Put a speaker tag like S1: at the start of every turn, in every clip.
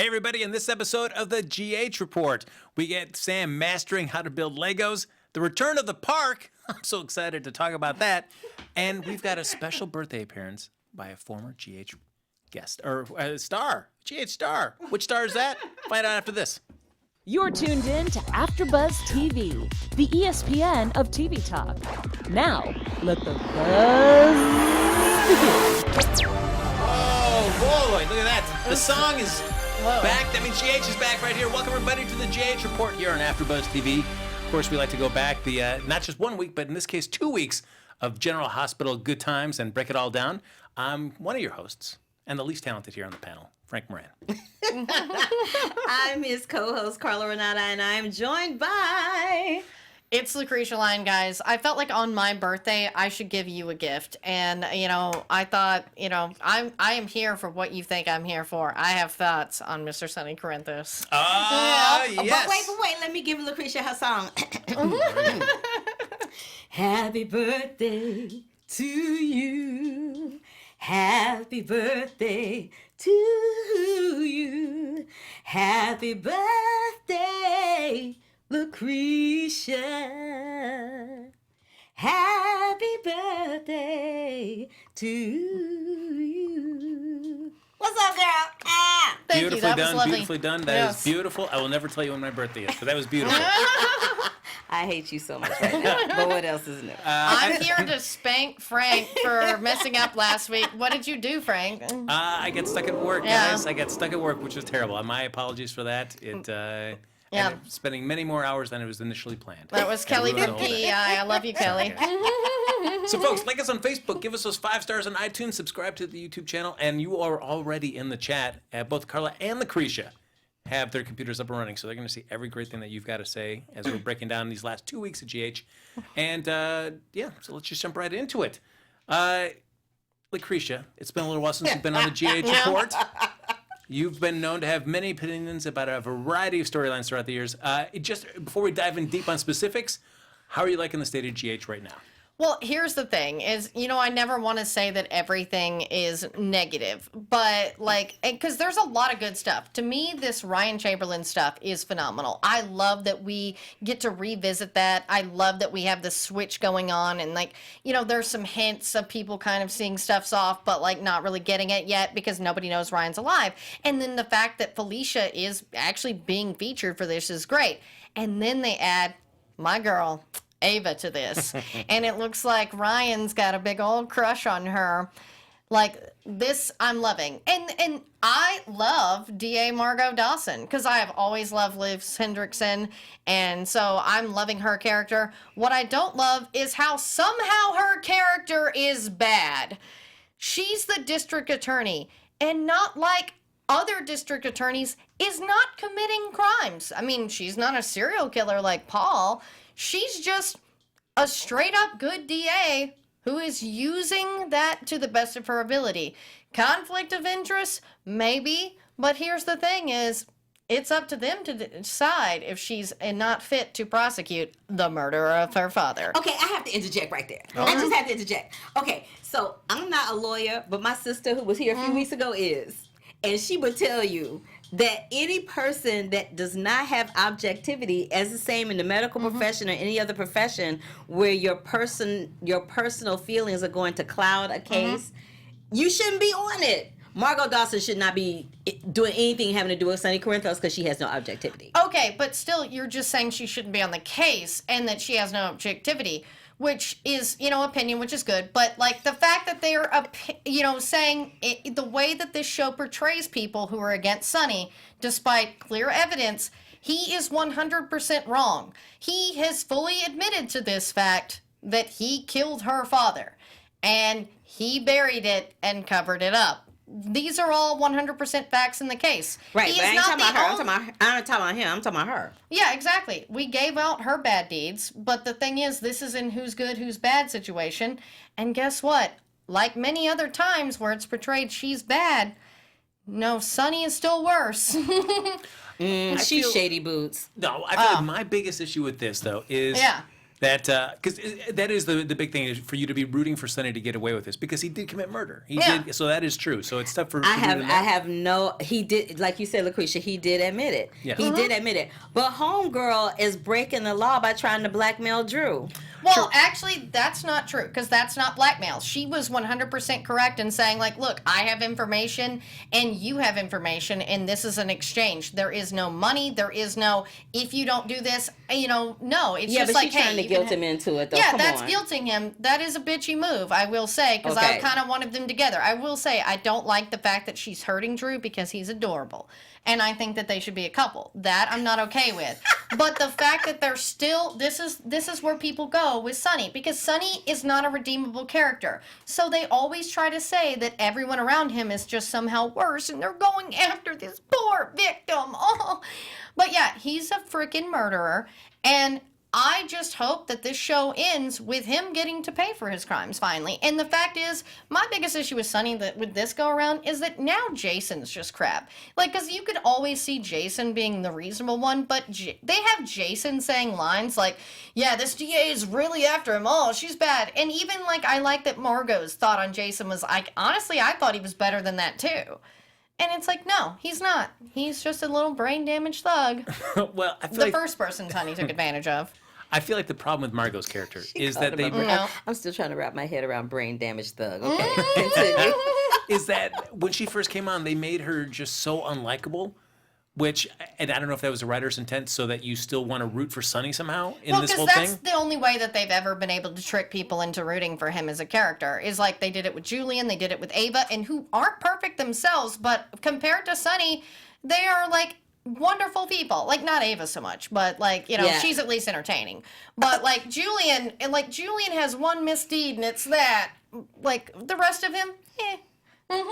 S1: Hey everybody, in this episode of the GH Report, we get Sam mastering how to build Legos, the return of the park, I'm so excited to talk about that, and we've got a special birthday appearance by a former GH guest, or star, GH star. Which star is that? Find out after this.
S2: You're tuned in to AfterBuzz TV, the ESPN of TV talk. Now, let the buzz begin.
S1: Whoa, boy, look at that. The song is back. That means GH is back right here. Welcome everybody to the GH Report here on AfterBuzz TV. Of course, we like to go back the not just 1 week, but in this case 2 weeks of General Hospital good times and break it all down. I'm one of your hosts and the least talented here on the panel, Frank Moran.
S3: I'm his co-host, Carla Renata, and I'm joined by...
S4: It's Lacretia Lyon, guys. I felt like on my birthday, I should give you a gift. And, I thought, I am here for what you think I'm here for. I have thoughts on Mr. Sonny Corinthos.
S1: Yes.
S3: But wait. Let me give Lacretia her song. Happy birthday to you. Happy birthday to you. Happy birthday, Lacretia. Happy birthday to you. What's up, girl?
S4: Thank you. That was lovely.
S1: Beautifully done. That is beautiful. I will never tell you when my birthday is, but that was beautiful.
S3: I hate you so much right now, but what else is new?
S4: I'm here to spank Frank for messing up last week. What did you do, Frank?
S1: I got stuck at work, guys. I got stuck at work, which was terrible. My apologies for that. Ended up spending many more hours than it was initially planned.
S4: That was Kelly from PEI. I love you, Kelly.
S1: So, folks, like us on Facebook, give us those 5 stars on iTunes, subscribe to the YouTube channel, and you are already in the chat. Both Carla and Lacretia have their computers up and running, so they're going to see every great thing that you've got to say as we're breaking down these last 2 weeks of GH. And, so let's just jump right into it. Lacretia, it's been a little while since you've been on the GH Report. You've been known to have many opinions about a variety of storylines throughout the years. Just before we dive in deep on specifics, how are you liking the state of GH right now?
S4: Well, here's the thing is, I never want to say that everything is negative, but because there's a lot of good stuff. To me, this Ryan Chamberlin stuff is phenomenal. I love that we get to revisit that. I love that we have the switch going on and there's some hints of people kind of seeing stuff's off, but not really getting it yet because nobody knows Ryan's alive. And then the fact that Felicia is actually being featured for this is great. And then they add my girl, Ava, to this, and it looks like Ryan's got a big old crush on her. This I'm loving, and I love DA Margot Dawson because I have always loved Liv Hendrickson, and so I'm loving her character. What I don't love is how somehow her character is bad. She's the district attorney, and not like other district attorneys, is not committing crimes. I mean, she's not a serial killer like Paul. She's just a straight up good DA who is using that to the best of her ability. Conflict of interest? Maybe. But here's the thing is, it's up to them to decide if she's not fit to prosecute the murderer of her father.
S3: Okay, I have to interject right there. I just have to interject. Okay, so I'm not a lawyer, but my sister who was here a few weeks ago is. And she would tell you that any person that does not have objectivity, as the same in the medical profession or any other profession, where your personal feelings are going to cloud a case, you shouldn't be on it. Margot Dawson should not be doing anything having to do with Sonny Corinthos because she has no objectivity.
S4: Okay, but still, you're just saying she shouldn't be on the case and that she has no objectivity, which is, opinion, which is good. But, the fact that they're, saying the way that this show portrays people who are against Sonny, despite clear evidence, he is 100% wrong. He has fully admitted to this fact that he killed her father, and he buried it and covered it up. These are all 100% facts in the case.
S3: Right, but I ain't talking about her. I'm not talking about him. I'm talking about her.
S4: Yeah, exactly. We gave out her bad deeds, but the thing is, this is in who's good, who's bad situation. And guess what? Like many other times where it's portrayed she's bad, no, Sonny is still worse.
S3: She's shady boots.
S1: No, I feel like my biggest issue with this, though, is That because that is the big thing is for you to be rooting for Sonny to get away with this because he did commit murder. He did, so that is true. So it's tough for.
S3: He did, like you said, Lacretia. He did admit it.
S1: Yes.
S3: He did admit it. But homegirl is breaking the law by trying to blackmail Drew.
S4: Well, actually, that's not true because that's not blackmail. She was 100% correct in saying, like, look, I have information and you have information, and this is an exchange. There is no money. There is no, if you don't do this, no. It's just like,
S3: she's trying to guilt him into it, though.
S4: Yeah,
S3: Come
S4: that's
S3: on.
S4: guilting him. That is a bitchy move, I will say, because I kind of wanted them together. I will say I don't like the fact that she's hurting Drew because he's adorable. And I think that they should be a couple. That I'm not okay with. But the fact that they're still, this is where people go with Sonny, because Sonny is not a redeemable character. So they always try to say that everyone around him is just somehow worse, and they're going after this poor victim. Oh. But yeah, he's a freaking murderer, and I just hope that this show ends with him getting to pay for his crimes finally. And the fact is, my biggest issue with Sonny with this go around is that now Jason's just crap. Like, because you could always see Jason being the reasonable one, but they have Jason saying lines like, yeah, this DA is really after him. Oh, she's bad. And even, like, I like that Margot's thought on Jason was like, honestly, I thought he was better than that, too. And it's like, no, he's not. He's just a little brain-damaged thug.
S1: Well, I feel
S4: The first person Sonny took advantage of.
S1: I feel like the problem with Margot's character is that they
S3: I'm still trying to wrap my head around brain damaged thug. Okay, continue.
S1: is that when she first came on, they made her just so unlikable. And I don't know if that was the writer's intent, so that you still want to root for Sonny somehow in this whole thing.
S4: Well, because that's the only way that they've ever been able to trick people into rooting for him as a character. Is like they did it with Julian, they did it with Ava, and who aren't perfect themselves, but compared to Sonny, they are like wonderful people. Like not Ava so much, but like she's at least entertaining. But like Julian, Julian has one misdeed, and it's that. Like the rest of him,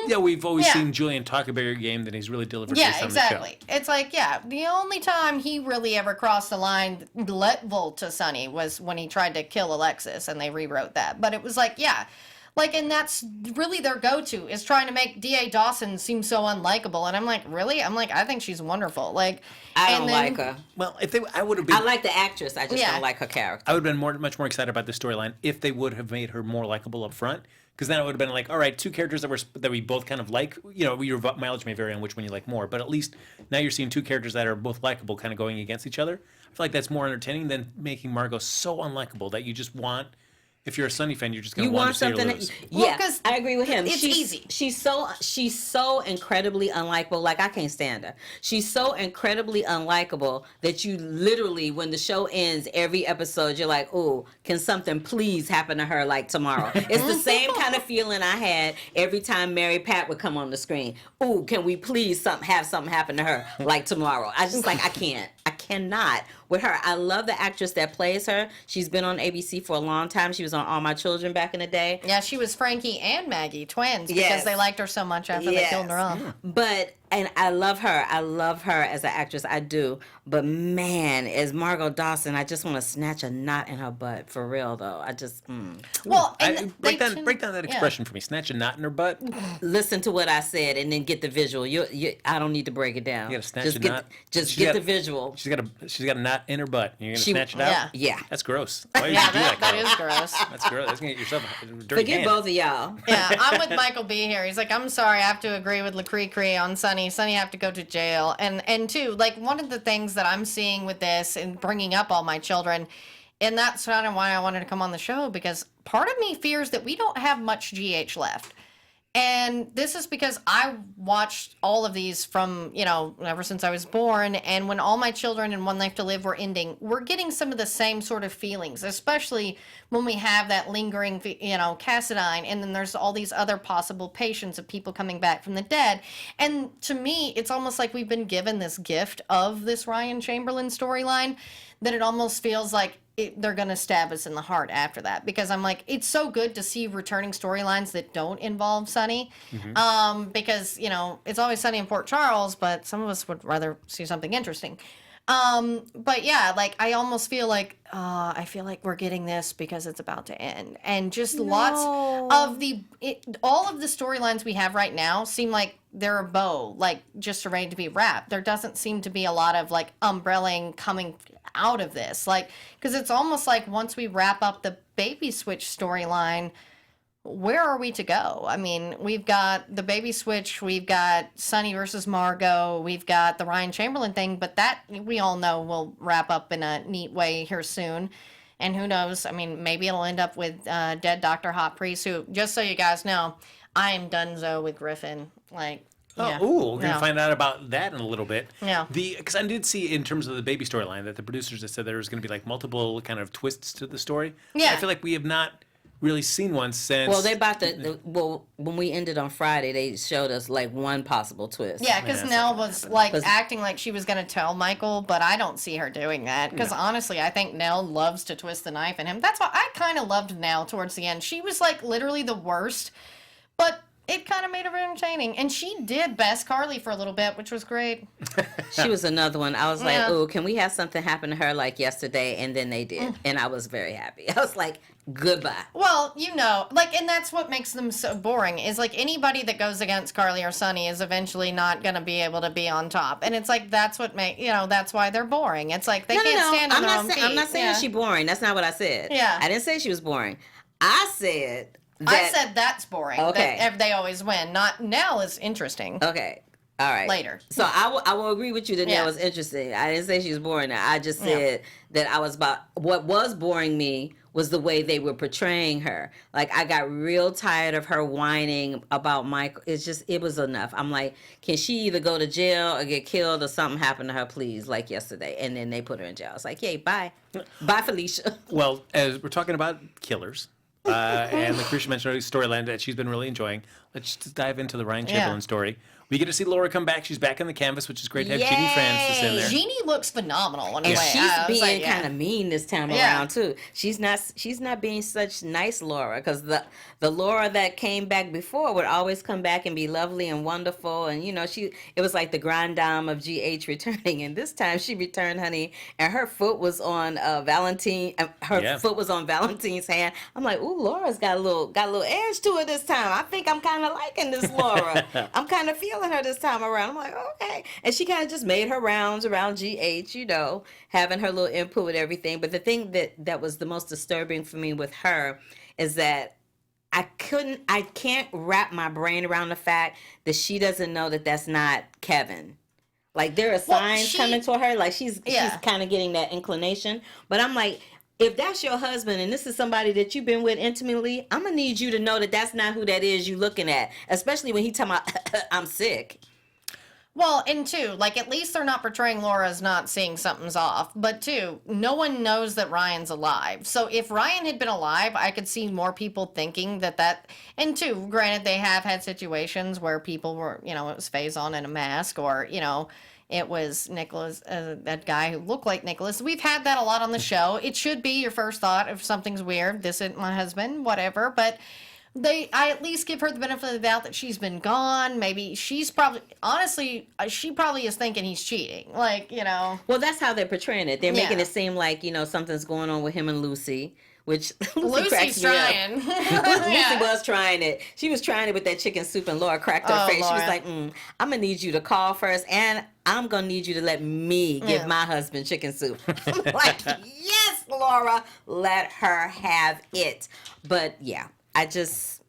S1: Yeah, we've always seen Julian talk a bigger game than he's really delivered.
S4: Yeah, exactly. It's like, the only time he really ever crossed the line level to Sonny was when he tried to kill Alexis, and they rewrote that. But it was like, and that's really their go-to, is trying to make D.A. Dawson seem so unlikable. And I'm like, really? I think she's wonderful. Like,
S3: I don't like her.
S1: Well, I would have been.
S3: I like the actress. I just don't like her character.
S1: I would have been much more excited about the storyline if they would have made her more likable up front. Because then it would have been like, all right, two characters that we both kind of like. Your mileage may vary on which one you like more, but at least now you're seeing two characters that are both likable, kind of going against each other. I feel like that's more entertaining than making Margot so unlikable that you just want. If you're a Sonny fan, you're just going to want to see her lose.
S3: Because I agree with him.
S4: It's easy.
S3: She's so incredibly unlikable. Like I can't stand her. She's so incredibly unlikable that you literally, when the show ends, every episode you're like, "Oh, can something please happen to her like tomorrow?" It's the same kind of feeling I had every time Mary Pat would come on the screen. "Oh, can we please have something happen to her like tomorrow?" I just like I cannot with her. I love the actress that plays her. She's been on ABC for a long time. She was on All My Children back in the day.
S4: Yeah, she was Frankie and Maggie, twins, because they liked her so much after they killed her off.
S3: And I love her. I love her as an actress. I do. But man, as Margot Dawson, I just want to snatch a knot in her butt. For real, though. I just.
S4: Well,
S1: break down that expression for me. Snatch a knot in her butt.
S3: Listen to what I said, and then get the visual. I don't need to break it down.
S1: You got to snatch a knot.
S3: Just get the visual.
S1: She's got a knot in her butt. You're gonna snatch it out.
S3: Yeah.
S1: That's gross. Why would you do that?
S4: That is gross.
S1: That's gross. That's gonna get yourself a dirty
S3: Forget
S1: hand.
S3: both of y'all.
S4: Yeah, I'm with Michael B here. He's like, I'm sorry, I have to agree with Lacretia on Sonny. Sonny have to go to jail. And two, like one of the things that I'm seeing with this and bringing up All My Children, and that's kind of why I wanted to come on the show, because part of me fears that we don't have much GH left. And this is because I watched all of these from, ever since I was born. And when All My Children and One Life to Live were ending, we're getting some of the same sort of feelings, especially when we have that lingering, Cassadine. And then there's all these other possible patients of people coming back from the dead. And to me, it's almost like we've been given this gift of this Ryan Chamberlin storyline that it almost feels like they're going to stab us in the heart after that, because I'm like, it's so good to see returning storylines that don't involve Sonny, because, it's always Sonny in Port Charles, but some of us would rather see something interesting. But yeah, like I almost feel like I feel like we're getting this because it's about to end, and just lots of all of the storylines we have right now seem like they're a bow, like just ready to be wrapped. There doesn't seem to be a lot of like umbrelling coming out of this, like because it's almost like once we wrap up the baby switch storyline, where are we to go? I mean, we've got the baby switch, we've got Sonny versus Margot, we've got the Ryan Chamberlain thing, but that we all know will wrap up in a neat way here soon. And who knows? I mean, maybe it'll end up with dead Dr. Hot Priest, who, just so you guys know, I am donezo with Griffin. Like, yeah.
S1: We're going to find out about that in a little bit.
S4: Yeah.
S1: Because I did see in terms of the baby storyline that the producers had said there was going to be like multiple kind of twists to the story.
S4: Yeah.
S1: I feel like we have not really seen one since.
S3: Well, they about to. Well, when we ended on Friday, they showed us like one possible twist.
S4: Yeah, because Nell was like acting like she was going to tell Michael, but I don't see her doing that. Because honestly, I think Nell loves to twist the knife in him. That's why I kind of loved Nell towards the end. She was like literally the worst, but it kind of made her entertaining. And she did best Carly for a little bit, which was great.
S3: She was another one. I was like, "Ooh, can we have something happen to her like yesterday?" And then they did, and I was very happy. I was like, "Goodbye."
S4: Well, you know, like, and that's what makes them so boring. Is like anybody that goes against Carly or Sonny is eventually not going to be able to be on top, and it's like that's what that's why they're boring. It's like they can't stand on their own feet.
S3: I'm not saying she's boring. That's not what I said.
S4: Yeah,
S3: I didn't say she was boring. I said
S4: that's boring.
S3: Okay,
S4: that they always win. Not Nell is interesting.
S3: Okay. All right.
S4: Later.
S3: So I will agree with you that Nell was interesting. I didn't say she was boring. I just said that I was about what was boring me was the way they were portraying her. Like I got real tired of her whining about Michael. It was enough. I'm like, can she either go to jail or get killed or something happen to her, please, like yesterday? And then they put her in jail. It's like, yay, bye. Bye, Felicia.
S1: Well, as we're talking about killers, and Lacretia mentioned a storyline that she's been really enjoying, let's just dive into the Ryan Chamberlain story. We get to see Laura come back. She's back on the canvas, which is great to have Jeannie Francis in there.
S4: Jeannie looks phenomenal.
S3: And she's being kind of mean this time around too. She's not being such nice Laura, because the Laura that came back before would always come back and be lovely and wonderful, and it was like the grand dame of GH returning, and this time she returned, honey, and her foot was on Valentine. Foot was on Valentine's hand. I'm like, ooh, Laura's got a little edge to her this time. I think I'm kind of liking this Laura. I'm kind of feeling her this time around. I'm like, okay. And she kind of just made her rounds around GH, having her little input with everything. But the thing that was the most disturbing for me with her is that I can't wrap my brain around the fact that she doesn't know that that's not Kevin. Like there are signs coming to her, like she's kind of getting that inclination. But I'm like, if that's your husband and this is somebody that you've been with intimately, I'm going to need you to know that that's not who that is you looking at, especially when he talking about, I'm sick.
S4: Well, and two, like at least they're not portraying Laura as not seeing something's off. But two, no one knows that Ryan's alive. So if Ryan had been alive, I could see more people thinking that. And two, granted, they have had situations where people were, it was Faison in a mask, or, it was Nicholas, that guy who looked like Nicholas. We've had that a lot on the show. It should be your first thought if something's weird. This isn't my husband, whatever. But I at least give her the benefit of the doubt that she's been gone. Maybe she probably is thinking he's cheating. Like,
S3: Well, that's how they're portraying it. They're making it seem like, something's going on with him and Lucy. Which
S4: Lucy's trying.
S3: Lucy was trying it. She was trying it with that chicken soup, and Laura cracked her face. Laura. She was like, I'm going to need you to call first, and I'm going to need you to let me give my husband chicken soup. Like, yes, Laura, let her have it. But, yeah, I just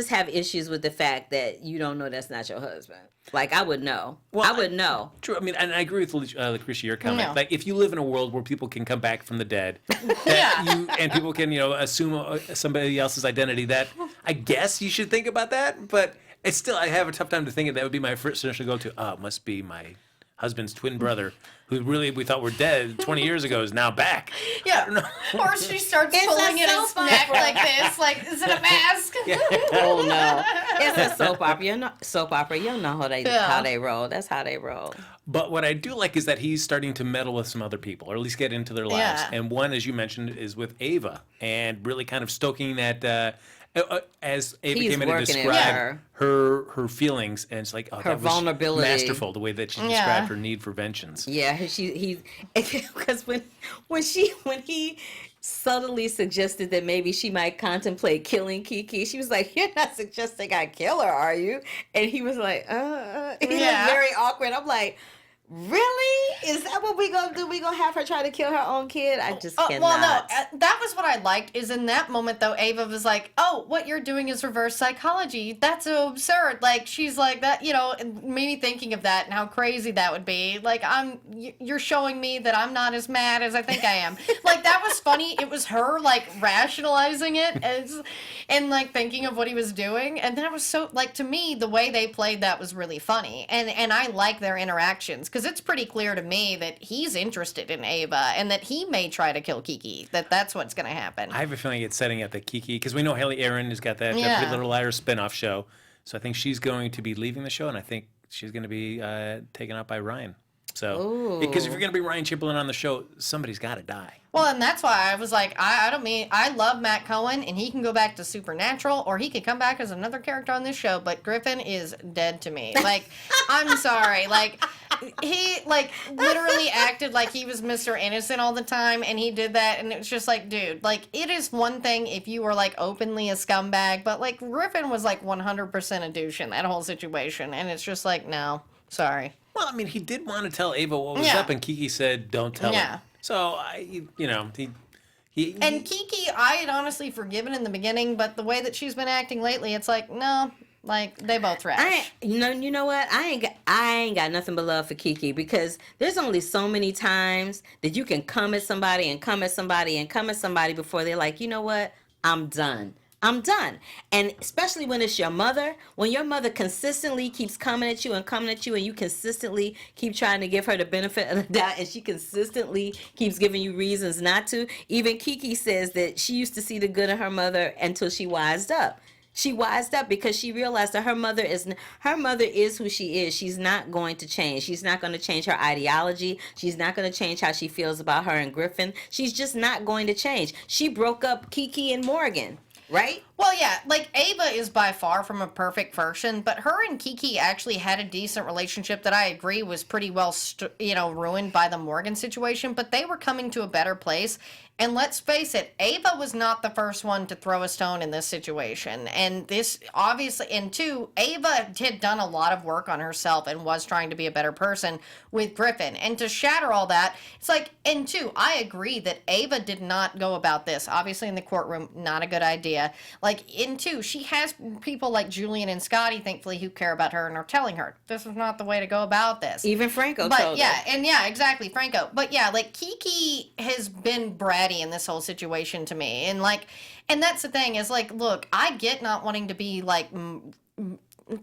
S3: have issues with the fact that you don't know that's not your husband. Like, I would know. Well, I would know.
S1: True. I mean, and I agree with Lacretia, your comment. No. Like, if you live in a world where people can come back from the dead, and people can, assume somebody else's identity, that I guess you should think about that. But it's still, I have a tough time to think that would be my first initial go to. Oh, it must be my husband's twin brother, who really we thought were dead 20 years ago, is now back.
S4: Yeah. I don't know. Or she starts pulling in his neck like this. Like, is it a mask?
S3: Oh, no. It's a soap opera. You don't know how they roll. That's how they roll.
S1: But what I do like is that he's starting to meddle with some other people, or at least get into their lives. And one, as you mentioned, is with Ava, and really kind of stoking that As Ava
S3: He's
S1: came in and
S3: working it
S1: described
S3: with
S1: her feelings, and it's like, oh,
S3: Her
S1: that was
S3: vulnerability.
S1: masterful, the way that she described her need for vengeance.
S3: Yeah, because when he subtly suggested that maybe she might contemplate killing Kiki, she was like, "You're not suggesting I kill her, are you?" And he was like, He was very awkward. I'm like, really? Is that what we gonna do? We gonna have her try to kill her own kid? I just cannot.
S4: Well, no, that was what I liked. Is in that moment though, Ava was like, "Oh, what you're doing is reverse psychology. That's so absurd." Like she's like that, and maybe thinking of that and how crazy that would be. Like you're showing me that I'm not as mad as I think I am. Like that was funny. It was her like rationalizing it and like thinking of what he was doing, and that was so like to me the way they played that was really funny, and I like their interactions because it's pretty clear to me that he's interested in Ava and that he may try to kill Kiki. That's what's going to happen.
S1: I have a feeling it's setting up that Kiki, because we know Haley Aaron has got that Pretty Little Liars spinoff show, so I think she's going to be leaving the show, and I think she's going to be taken out by Ryan. So, because if you're going to be Ryan Chamberlin on the show, somebody's got to die.
S4: Well, and that's why I was like, I love Matt Cohen, and he can go back to Supernatural, or he could come back as another character on this show, but Griffin is dead to me. Like, I'm sorry. Like, he, like, literally acted like he was Mr. Innocent all the time, and he did that, and it was just like, dude, like, it is one thing if you were, like, openly a scumbag, but, like, Griffin was, like, 100% a douche in that whole situation, and it's just like, no, sorry.
S1: Well, I mean, he did want to tell Ava what was up, and Kiki said, "Don't tell him." So he.
S4: And Kiki, I had honestly forgiven in the beginning, but the way that she's been acting lately, it's like, no, like they both trash.
S3: You know what? I ain't got nothing but love for Kiki because there's only so many times that you can come at somebody and come at somebody and come at somebody before they're like, you know what? I'm done. I'm done. And especially when it's your mother, when your mother consistently keeps coming at you and you consistently keep trying to give her the benefit of the doubt and she consistently keeps giving you reasons not to. Even Kiki says that she used to see the good in her mother until she wised up. She wised up because she realized that her mother is who she is. She's not going to change. She's not going to change her ideology. She's not going to change how she feels about her and Griffin. She's just not going to change. She broke up Kiki and Morgan. Right?
S4: Well, yeah, like Ava is by far from a perfect version, but her and Kiki actually had a decent relationship that I agree was pretty well, ruined by the Morgan situation, but they were coming to a better place. And let's face it, Ava was not the first one to throw a stone in this situation. And this obviously, and two, Ava had done a lot of work on herself and was trying to be a better person with Griffin. And to shatter all that, it's like, and two, I agree that Ava did not go about this. Obviously in the courtroom, not a good idea. Like, in two, she has people like Julian and Scotty, thankfully, who care about her and are telling her, this is not the way to go about this.
S3: Even Franco told her.
S4: And yeah, exactly, Franco. But yeah, like, Kiki has been bratty in this whole situation to me. And like, and that's the thing is like, look, I get not wanting to be like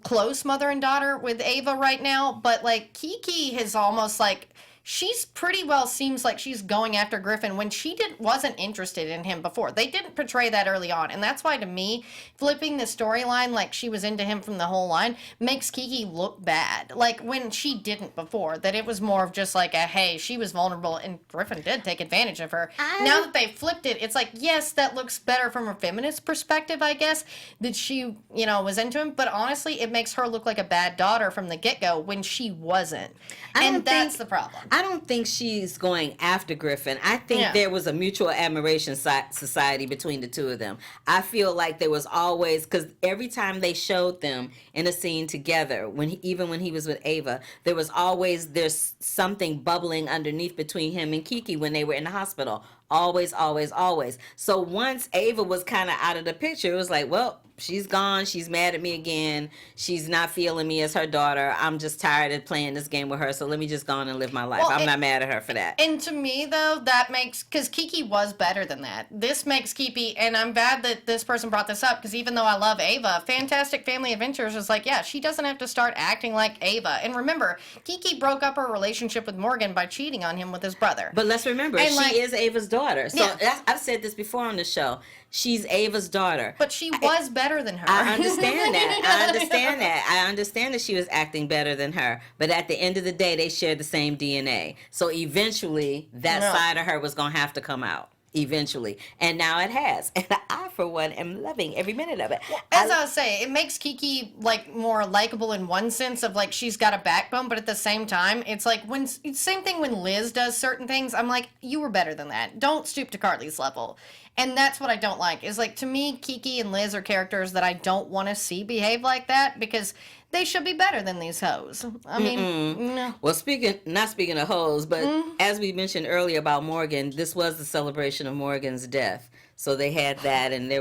S4: close mother and daughter with Ava right now, but like Kiki has almost like, she's pretty well seems like she's going after Griffin when she wasn't interested in him before. They didn't portray that early on. And that's why, to me, flipping the storyline like she was into him from the whole line makes Kiki look bad. Like, when she didn't before. That it was more of just like a, hey, she was vulnerable and Griffin did take advantage of her. Now that they flipped it, it's like, yes, that looks better from a feminist perspective, I guess, that she, was into him. But honestly, it makes her look like a bad daughter from the get-go when she wasn't. And that's the problem.
S3: I don't think she's going after Griffin. I think there was a mutual admiration society between the two of them. I feel like there was always, because every time they showed them in a scene together, even when he was with Ava, there's something bubbling underneath between him and Kiki when they were in the hospital. Always, always, always. So once Ava was kind of out of the picture, it was like, well, she's gone. She's mad at me again. She's not feeling me as her daughter. I'm just tired of playing this game with her. So let me just go on and live my life. I'm not mad at her for that.
S4: And to me, though, that makes, because Kiki was better than that. This makes Kiki, and I'm glad that this person brought this up, because even though I love Ava, Fantastic Family Adventures is like, yeah, she doesn't have to start acting like Ava. And remember, Kiki broke up her relationship with Morgan by cheating on him with his brother.
S3: But let's remember, she is Ava's daughter. So I've said this before on the show. She's Ava's daughter.
S4: But she was better than her.
S3: I understand that. I understand that she was acting better than her. But at the end of the day, they shared the same DNA. So eventually, that side of her was going to have to come out. eventually. And now it has. And I, for one, am loving every minute of it.
S4: As I was saying, it makes Kiki like more likable in one sense of like she's got a backbone, but at the same time, it's like same thing when Liz does certain things. I'm like, you were better than that. Don't stoop to Carly's level. And that's what I don't like. Is like, to me, Kiki and Liz are characters that I don't want to see behave like that because they should be better than these hoes. I mean, no.
S3: Well, not speaking of hoes, but as we mentioned earlier about Morgan, this was the celebration of Morgan's death. So they had that, and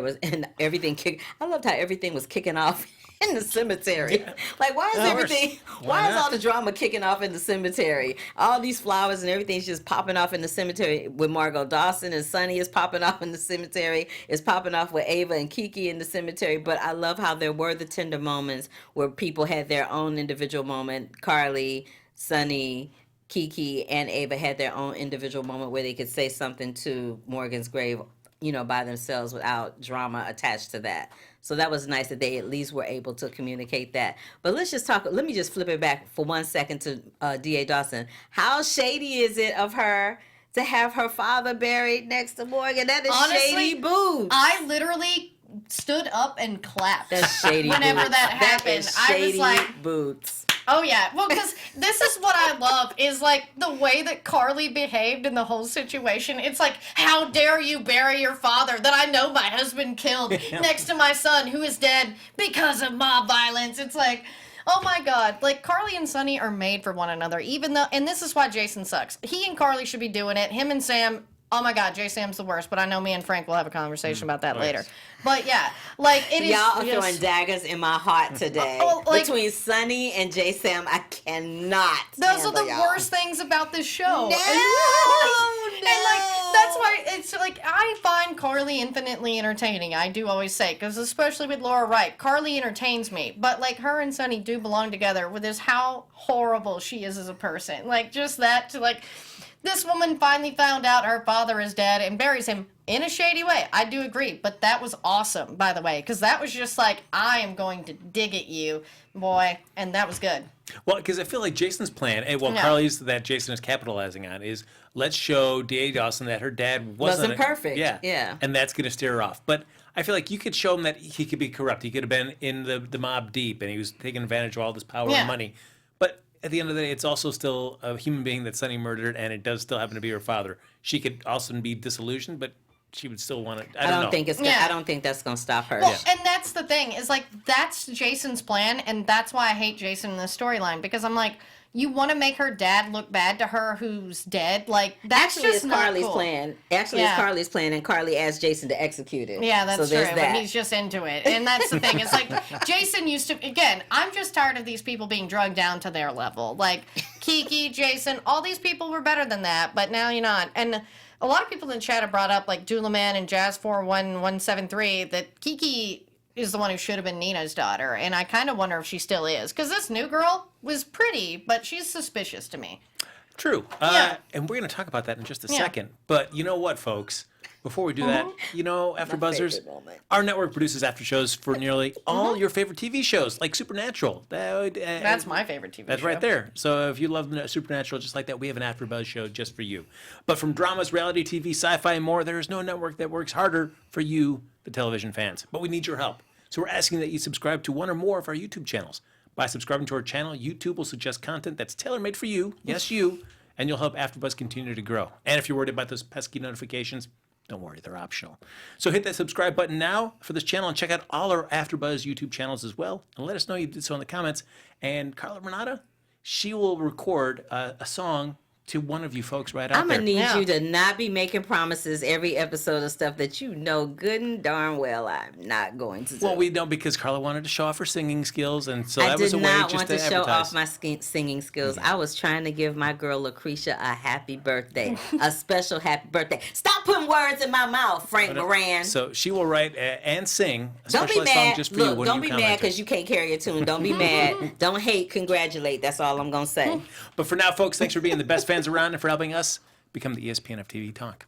S3: everything I loved how everything was kicking off in the cemetery. Yeah. Like, why is all the drama kicking off in the cemetery? All these flowers and everything's just popping off in the cemetery with Margot Dawson, and Sonny is popping off in the cemetery. It's popping off with Ava and Kiki in the cemetery. But I love how there were the tender moments where people had their own individual moment. Carly, Sonny, Kiki, and Ava had their own individual moment where they could say something to Morgan's grave, by themselves without drama attached to that. So that was nice that they at least were able to communicate that. But let me just flip it back for 1 second to D.A. Dawson. How shady is it of her to have her father buried next to Morgan? That is
S4: honestly,
S3: shady boots.
S4: I literally stood up and clapped.
S3: That's shady
S4: whenever
S3: boots.
S4: that happened.
S3: That is shady
S4: I was like,
S3: boots.
S4: Oh, yeah. Well, because this is what I love, is, like, the way that Carly behaved in the whole situation. It's like, how dare you bury your father that I know my husband killed next to my son who is dead because of mob violence. It's like, oh, my God. Like, Carly and Sonny are made for one another, even though, and this is why Jason sucks. He and Carly should be doing it. Him and Sam, oh, my God, J. Sam's the worst, but I know me and Frank will have a conversation about that later. But yeah, like it is.
S3: Y'all are throwing daggers in my heart today. Between Sonny and J. Sam, I cannot.
S4: Those are the worst things about this show.
S3: No,
S4: and like that's why it's like I find Carly infinitely entertaining. I do always say, because especially with Laura Wright, Carly entertains me. But like her and Sonny do belong together with this how horrible she is as a person. Like just that to like. This woman finally found out her father is dead and buries him in a shady way. I do agree, but that was awesome, by the way, because that was just like, I am going to dig at you, boy, and that was good.
S1: Well, because I feel like Jason's plan, Carly's that Jason is capitalizing on, is let's show D.A. Dawson that her dad wasn't
S3: perfect.
S1: Yeah. And that's going to steer her off. But I feel like you could show him that he could be corrupt. He could have been in the mob deep, and he was taking advantage of all this power and money. But at the end of the day, it's also still a human being that Sonny murdered, and it does still happen to be her father. She could also be disillusioned, but she would still want to. I don't know.
S3: I don't think that's gonna stop her.
S4: Well, and that's the thing is like that's Jason's plan, and that's why I hate Jason in the storyline because I'm like, you want to make her dad look bad to her who's dead, like that's
S3: actually
S4: just
S3: it's Carly's
S4: not cool.
S3: plan. Actually, it's Carly's plan, and Carly asked Jason to execute it.
S4: Yeah, that's true.
S3: That.
S4: But he's just into it, and that's the thing. It's like Jason used to. Again, I'm just tired of these people being drugged down to their level. Like Kiki, Jason, all these people were better than that, but now you're not. And a lot of people in chat have brought up like Doulaman and Jazz41173 that Kiki is the one who should have been Nina's daughter, and I kind of wonder if she still is because this new girl was pretty, but she's suspicious to me.
S1: True. And we're going to talk about that in just a second. But you know what, folks? Before we do that, AfterBuzzers, our network produces after shows for nearly all your favorite TV shows, like Supernatural.
S4: That's my favorite TV show.
S1: That's right there. So if you love Supernatural just like that, we have an AfterBuzz show just for you. But from dramas, reality TV, sci-fi, and more, there is no network that works harder for you, the television fans. But we need your help. So we're asking that you subscribe to one or more of our YouTube channels. By subscribing to our channel, YouTube will suggest content that's tailor-made for you, yes, you, and you'll help AfterBuzz continue to grow. And if you're worried about those pesky notifications, don't worry, they're optional. So hit that subscribe button now for this channel and check out all our AfterBuzz YouTube channels as well. And let us know you did so in the comments. And Carla Renata, she will record a song to one of you folks right out there.
S3: I'm going to need you to not be making promises every episode of stuff that you know good and darn well I'm not going to do.
S1: Well, we don't because Carla wanted to show off her singing skills, and so that was a way just to advertise.
S3: I did not want to show off my singing skills. I was trying to give my girl Lacretia a happy birthday, a special happy birthday. Stop putting words in my mouth, Frank Moran.
S1: So she will write and sing a
S3: don't
S1: specialized song just for you when you
S3: don't be mad because you can't carry a tune. Don't be mad. Don't hate. Congratulate. That's all I'm going to say.
S1: But for now, folks, thanks for being the best fans around and for helping us become the ESPN of TV talk.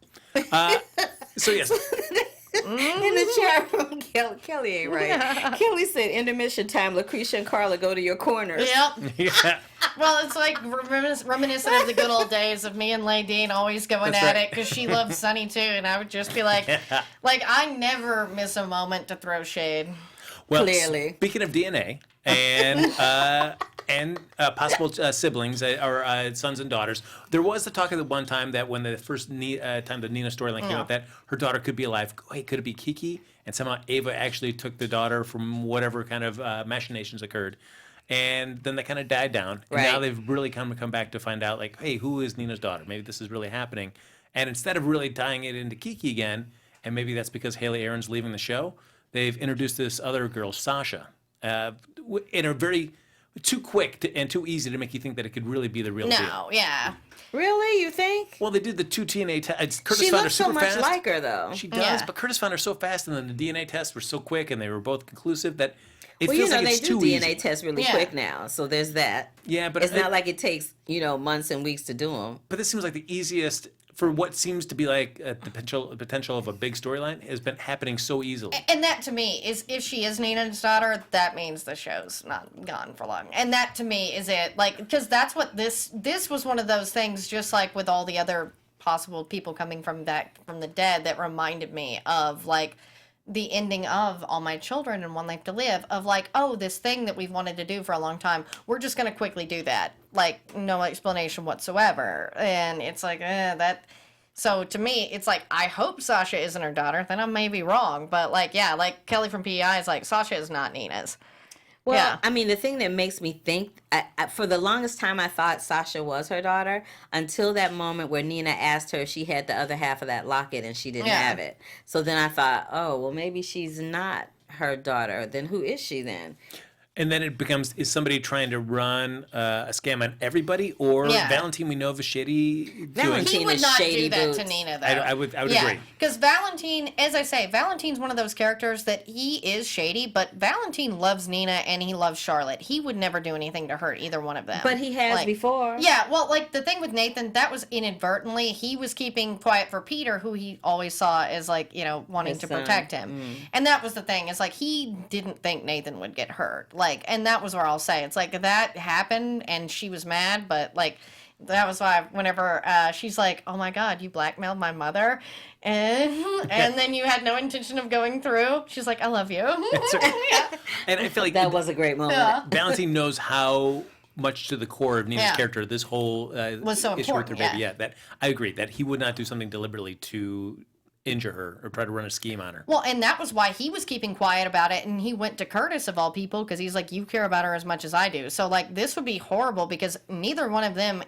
S1: So yes.
S3: In the chat room, Kelly ain't right. Kelly said, intermission time, Lacretia and Carla go to your corners.
S4: Yep.
S1: Yeah.
S4: Well, it's like reminiscent of the good old days of me and Ladine always going
S1: That's
S4: at
S1: right.
S4: it because she loves Sonny too, and I would just be like, I never miss a moment to throw shade.
S1: Well,
S3: Clearly.
S1: speaking of DNA and possible siblings or sons and daughters, there was the talk of the one time that when the first time the Nina storyline came out, that her daughter could be alive. Wait, could it be Kiki? And somehow Ava actually took the daughter from whatever kind of machinations occurred. And then that kind of died down. And now
S3: Right.
S1: they've really come back to find out, like, hey, who is Nina's daughter? Maybe this is really happening. And instead of really tying it into Kiki again, and maybe that's because Haley Aaron's leaving the show, they've introduced this other girl, Sasha, in a very too quick and too easy to make you think that it could really be the real deal.
S4: No, yeah.
S3: Really, you think?
S1: Well, they did the two DNA tests. Curtis
S3: She
S1: found her
S3: looks so
S1: super
S3: much
S1: fast.
S3: like her, though.
S1: She does,
S4: Yeah.
S1: but Curtis found her so fast, and then the DNA tests were so quick, and they were both conclusive that it
S3: Well,
S1: feels
S3: you know,
S1: like
S3: they
S1: it's
S3: do
S1: too
S3: DNA
S1: easy.
S3: tests really
S4: Yeah.
S3: quick now, so there's that.
S1: Yeah, but
S3: It's not like it takes, months and weeks to do them.
S1: But this seems like the easiest for what seems to be like the potential of a big storyline has been happening so easily.
S4: And that to me is, if she is Nina's daughter, that means the show's not gone for long. And that to me is it, like, because that's what this was one of those things, just like with all the other possible people coming from the dead, that reminded me of like the ending of All My Children and One Life to Live, of like, oh, this thing that we've wanted to do for a long time, we're just going to quickly do that. Like, no explanation whatsoever. And it's like, that. So to me, it's like, I hope Sasha isn't her daughter. Then I may be wrong. But like, yeah, like Kelly from PEI is like, Sasha is not Nina's.
S3: Well,
S4: Yeah.
S3: I mean, the thing that makes me think, for the longest time, I thought Sasha was her daughter until that moment where Nina asked her if she had the other half of that locket and she didn't
S4: Yeah.
S3: have it. So then I thought, oh, well, maybe she's not her daughter. Then who is she then?
S1: And then it becomes, is somebody trying to run a scam on everybody, or
S4: Yeah.
S1: Valentine we know of a shady doing?
S4: He would
S3: Tina's
S4: not
S3: shady
S4: do that
S3: boots.
S4: to Nina, though.
S1: I would agree.
S4: Because Valentine, as I say, Valentine's one of those characters that he is shady, but Valentine loves Nina and he loves Charlotte. He would never do anything to hurt either one of them.
S3: But he has
S4: Like,
S3: before.
S4: Yeah, well, like the thing with Nathan, that was inadvertently. He was keeping quiet for Peter, who he always saw as like, wanting
S3: His
S4: to
S3: son.
S4: protect him. And that was the thing, is like he didn't think Nathan would get hurt. Like, and that was where I'll say, it's like that happened and she was mad, but like that was why whenever she's like, oh my God, you blackmailed my mother, and then you had no intention of going through, she's like, I love you. Yeah.
S1: And I feel like
S3: That was a great moment.
S4: Yeah.
S1: Valentine knows how much to the core of Nina's
S4: Yeah.
S1: character this whole
S4: Was so
S1: issue with her
S4: important,
S1: baby.
S4: yeah.
S1: Yeah, that I agree that he would not do something deliberately to injure her or try to run a scheme on her.
S4: Well, and that was why he was keeping quiet about it, and he went to Curtis of all people, because he's like, you care about her as much as I do. So like, this would be horrible, because neither one of them,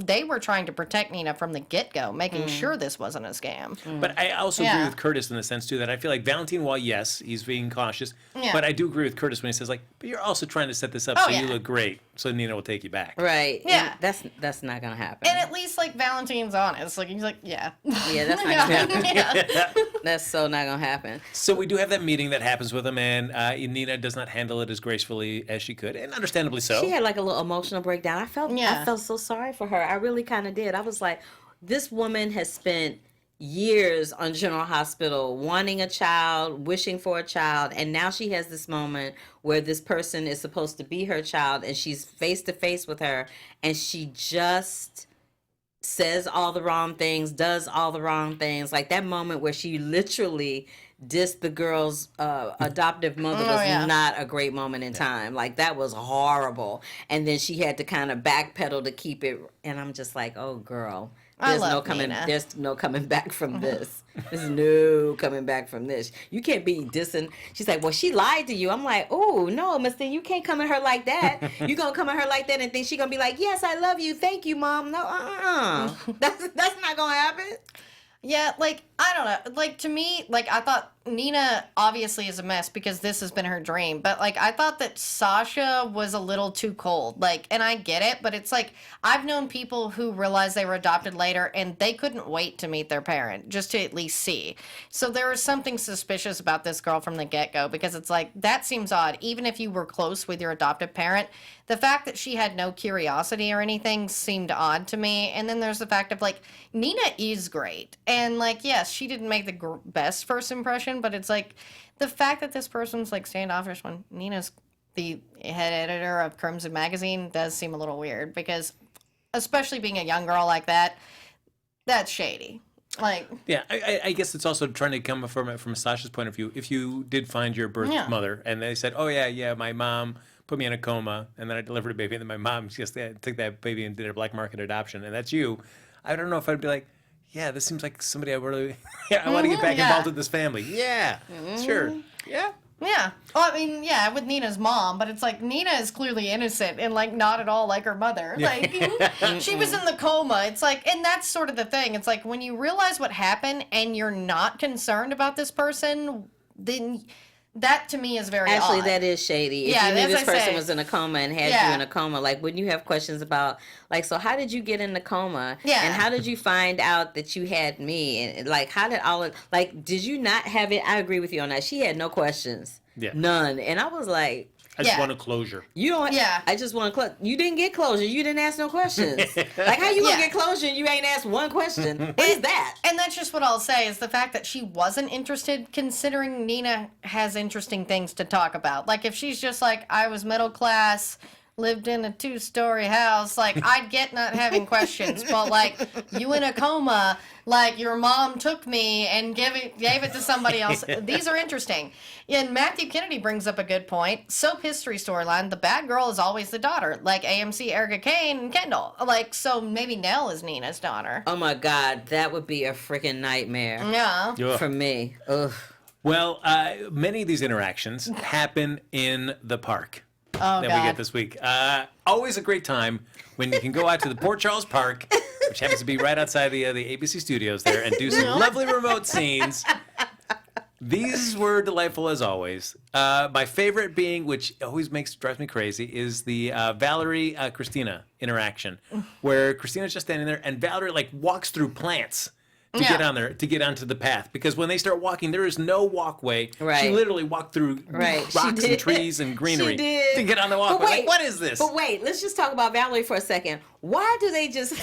S4: they were trying to protect Nina from the get-go, making sure this wasn't a scam.
S1: But I also agree
S4: Yeah.
S1: with Curtis in the sense too that I feel like Valentine, while yes, he's being cautious,
S4: Yeah.
S1: but I do agree with Curtis when he says like, but you're also trying to set this up
S4: Oh,
S1: so you
S4: yeah.
S1: look great, so Nina will take you back.
S3: Right.
S4: Yeah.
S3: And that's not gonna happen.
S4: And at least like Valentine's honest, like he's like, yeah,
S3: Yeah, that's not gonna happen.
S4: yeah.
S3: That's so not gonna happen.
S1: So we do have that meeting that happens with him, and Nina does not handle it as gracefully as she could, and understandably so.
S3: She had like a little emotional breakdown. I felt
S4: Yeah.
S3: so sorry for her. I really kind of did. I was like, this woman has spent years on General Hospital wanting a child, wishing for a child, and now she has this moment where this person is supposed to be her child, and she's face to face with her, and she just says all the wrong things, does all the wrong things. Like that moment where she literally dissed the girl's adoptive mother
S4: Oh,
S3: was
S4: yeah.
S3: not a great moment in time. Like that was horrible. And then she had to kind of backpedal to keep it. And I'm just like, oh girl,
S4: I
S3: there's no
S4: love
S3: coming.
S4: Nina.
S3: There's no coming back from this. There's no coming back from this. You can't be dissing. She's like, well, she lied to you. I'm like, oh no, Miss Thing, you can't come at her like that. You gonna come at her like that and think she gonna be like, yes, I love you, thank you, mom. No, that's not gonna happen.
S4: Yeah, like, I don't know. Like, to me, like, I thought Nina obviously is a mess because this has been her dream. But, like, I thought that Sasha was a little too cold. Like, and I get it, but it's like, I've known people who realized they were adopted later and they couldn't wait to meet their parent just to at least see. So there was something suspicious about this girl from the get-go, because it's like, that seems odd. Even if you were close with your adoptive parent, the fact that she had no curiosity or anything seemed odd to me. And then there's the fact of, like, Nina is great. And, like, yes, she didn't make the best first impression, but it's like the fact that this person's, like, standoffish when Nina's the head editor of Crimson Magazine does seem a little weird because, especially being a young girl like that, that's shady. Like,
S1: Yeah, I guess it's also trying to come from Sasha's point of view. If you did find your birth mother and they said, "Oh yeah, my mom put me in a coma and then I delivered a baby and then my mom just took that baby and did a black market adoption," and that's you, I don't know if I'd be like, "Yeah, this seems like somebody I really I want to get back involved with this family." Yeah, sure, yeah.
S4: yeah. Well, I mean, yeah, with Nina's mom, but it's like Nina is clearly innocent and like not at all like her mother. Like she was in the coma. It's like, and that's sort of the thing. It's like when you realize what happened and you're not concerned about this person, then that to me is very
S3: Actually,
S4: odd.
S3: that is shady. If
S4: Yeah,
S3: you knew
S4: as
S3: this
S4: I
S3: person
S4: say.
S3: was in a coma and had
S4: Yeah.
S3: you in a coma, like, wouldn't you have questions about, like, so how did you get in the coma?
S4: Yeah.
S3: And how did you find out that you had me? And, like, how did all of, like, did you not have it? I agree with you on that. She had no questions.
S1: Yeah.
S3: None. And I was like,
S1: I just
S4: Yeah.
S1: want a closure.
S3: you don't.
S4: Yeah.
S3: I just want to. You didn't get closure. You didn't ask no questions. Like, how you gonna
S4: Yeah.
S3: get closure and you ain't asked one question? What is that?
S4: And that's just what I'll say is the fact that she wasn't interested, considering Nina has interesting things to talk about. Like, if she's just like, I was middle class, lived in a 2-story house, like, I'd get not having questions. But, like, you in a coma, like, your mom took me and gave it to somebody else. These are interesting. And Matthew Kennedy brings up a good point. Soap history storyline, the bad girl is always the daughter. Like AMC, Erica Kane, and Kendall. Like, so maybe Nell is Nina's daughter.
S3: Oh my God, that would be a freaking nightmare
S4: Yeah.
S1: Ugh.
S3: for me. Ugh.
S1: Well, many of these interactions happen in the park
S4: Oh,
S1: that we
S4: God.
S1: get this week. Always a great time when you can go out to the Port Charles Park, which happens to be right outside the ABC studios there, and do some lovely remote scenes. These were delightful as always. My favorite being, which always drives me crazy, is the Valerie Christina interaction, where Christina's just standing there and Valerie like walks through plants to
S4: Yeah.
S1: get on there, to get onto the path, because when they start walking, there is no walkway. She
S3: Right.
S1: literally walked through
S3: Right. She
S1: rocks and
S3: did.
S1: trees and greenery
S3: She did.
S1: to get on the walkway.
S3: But wait,
S1: Like, what is this?
S3: But wait, let's just talk about Valerie for a second. Why do they just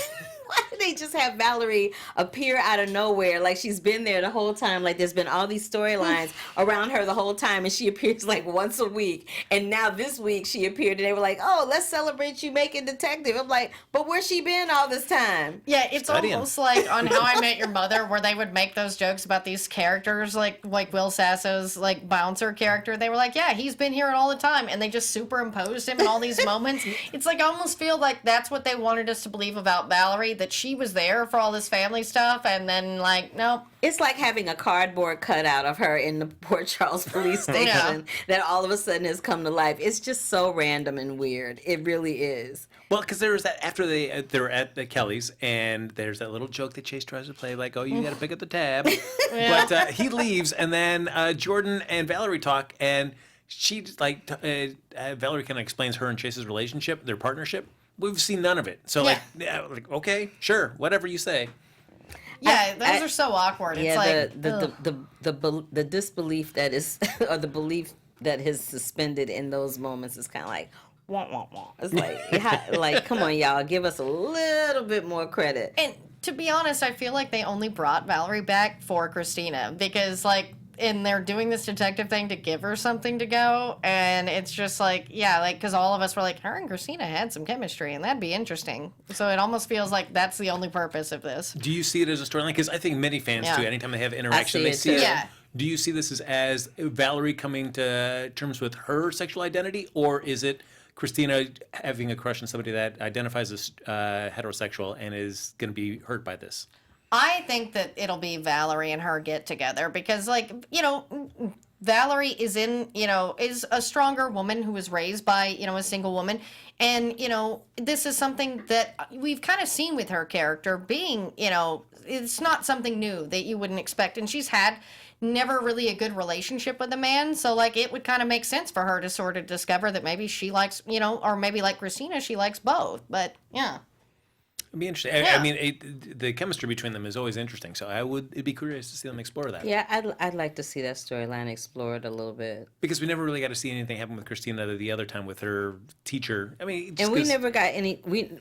S3: have Valerie appear out of nowhere? Like she's been there the whole time. Like there's been all these storylines around her the whole time, and she appears like once a week. And now this week she appeared, and they were like, "Oh, let's celebrate you making detective." I'm like, but where's she been all this time?
S4: Yeah, it's
S1: Studying.
S4: almost like on How I Met Your Mother, where they would make those jokes about these characters, like Will Sasso's like bouncer character. They were like, "Yeah, he's been here all the time," and they just superimposed him in all these moments. It's like I almost feel like that's what they wanted us to believe about Valerie, that she was there for all this family stuff, and then like, nope.
S3: It's like having a cardboard cutout of her in the Port Charles police station that all of a sudden has come to life. It's just so random and weird. It really is.
S1: Well, because there was that after they're at the Kelly's, and there's that little joke that Chase tries to play, like, "Oh, you got to pick up the tab," but he leaves, and then Jordan and Valerie talk, and she like Valerie kind of explains her and Chase's relationship, their partnership. We've seen none of it, so like okay, sure, whatever you say.
S4: Yeah, those are so awkward. It's
S3: Yeah,
S4: like
S3: the disbelief that is, or the belief that is suspended in those moments is kind of like, wah, wah, wah. It's like, come on, y'all, give us a little bit more credit.
S4: And to be honest, I feel like they only brought Valerie back for Christina because, like, and they're doing this detective thing to give her something to go, and it's just like, yeah, like, because all of us were like, her and Christina had some chemistry, and that'd be interesting. So it almost feels like that's the only purpose of this.
S1: Do you see it as a storyline? Because I think many fans
S4: Yeah.
S1: do. Anytime they have interaction,
S3: see
S1: they
S3: it
S1: see
S3: too.
S1: it.
S4: Yeah.
S1: Do you see this as Valerie coming to terms with her sexual identity, or is it Christina having a crush on somebody that identifies as heterosexual and is going to be hurt by this?
S4: I think that it'll be Valerie and her get together because, like, you know, Valerie is is a stronger woman who was raised by, a single woman. And, this is something that we've kind of seen with her character being, it's not something new that you wouldn't expect. And she's had never really a good relationship with a man. So, like, it would kind of make sense for her to sort of discover that maybe she likes, or maybe like Christina, she likes both. But, yeah.
S1: It'd be interesting.
S4: Yeah.
S1: I mean, the chemistry between them is always interesting. So it'd be curious to see them explore that.
S3: Yeah, I'd like to see that storyline explored a little bit.
S1: Because we never really got to see anything happen with Christina the other time with her teacher. I mean, just
S3: And we
S1: 'cause-
S3: never got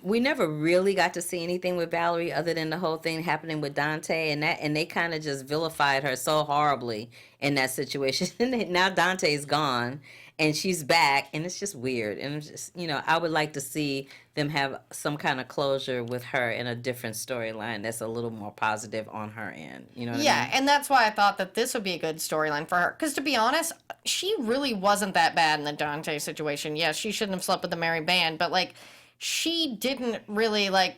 S3: we never really got to see anything with Valerie other than the whole thing happening with Dante, and they kind of just vilified her so horribly in that situation. Now Dante's gone, and she's back, and it's just weird. And it's just, I would like to see them have some kind of closure with her in a different storyline that's a little more positive on her end. You know what I mean?
S4: And that's why I thought that this would be a good storyline for her. Because to be honest, she really wasn't that bad in the Dante situation. Yes, she shouldn't have slept with the Mary Band, but like, she didn't really like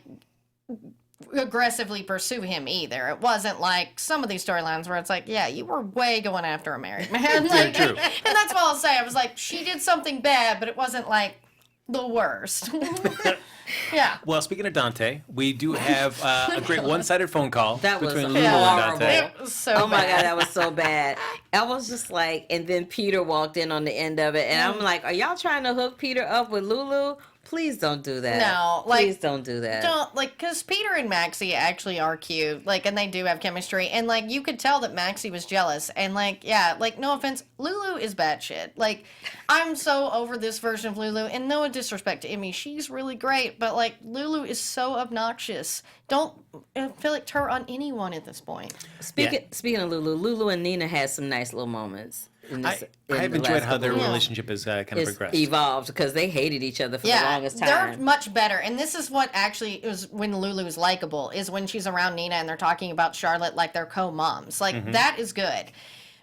S4: aggressively pursue him either. It wasn't like some of these storylines where it's like, yeah, you were way going after a married man. Like,
S1: True.
S4: and that's what I'll say. I was like, she did something bad, but it wasn't like the worst. Yeah.
S1: Well, speaking of Dante, we do have a great one-sided phone call
S3: That was
S1: between Lulu and
S3: horrible.
S1: Dante.
S4: It was so
S3: Oh my
S4: bad.
S3: God, that was so bad. I was just like, and then Peter walked in on the end of it, and I'm like, are y'all trying to hook Peter up with Lulu? Please don't do that.
S4: No, like,
S3: please don't do that.
S4: Don't, like, because Peter and Maxie actually are cute, like, and they do have chemistry, and, like, you could tell that Maxie was jealous, and, like, yeah, like, no offense, Lulu is batshit. Like, I'm so over this version of Lulu, and no disrespect to Emmy, she's really great, but, like, Lulu is so obnoxious. Don't inflict her on anyone at this point.
S3: Speaking of Lulu and Nina had some nice little moments.
S1: I have enjoyed how their relationship has kind of progressed.
S3: Evolved because they hated each other for the longest time.
S4: They're much better. And this is what actually is when Lulu is likable, is when she's around Nina and they're talking about Charlotte like they're co-moms. Like, that is good.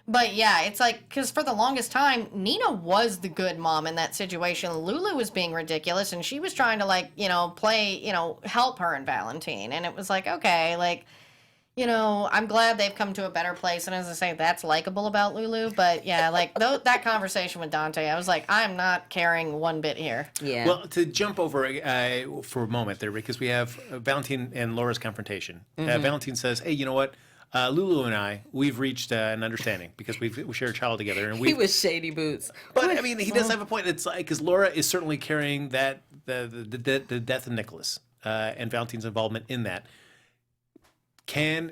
S4: But yeah, it's like, because for the longest time, Nina was the good mom in that situation. Lulu was being ridiculous and she was trying to, like, help her and Valentine. And it was like, okay, like, I'm glad they've come to a better place. And as I say, that's likable about Lulu. But yeah, like that conversation with Dante, I was like, I'm not caring one bit here.
S3: Yeah.
S1: Well, to jump over for a moment there, because we have Valentine and Laura's confrontation. Valentine says, hey, you know what? Lulu and I, we've reached an understanding because we share a child together. And
S3: he was shady boots.
S1: But, I mean, he does have a point. It's like, because Laura is certainly carrying the death of Nicholas and Valentine's involvement in that.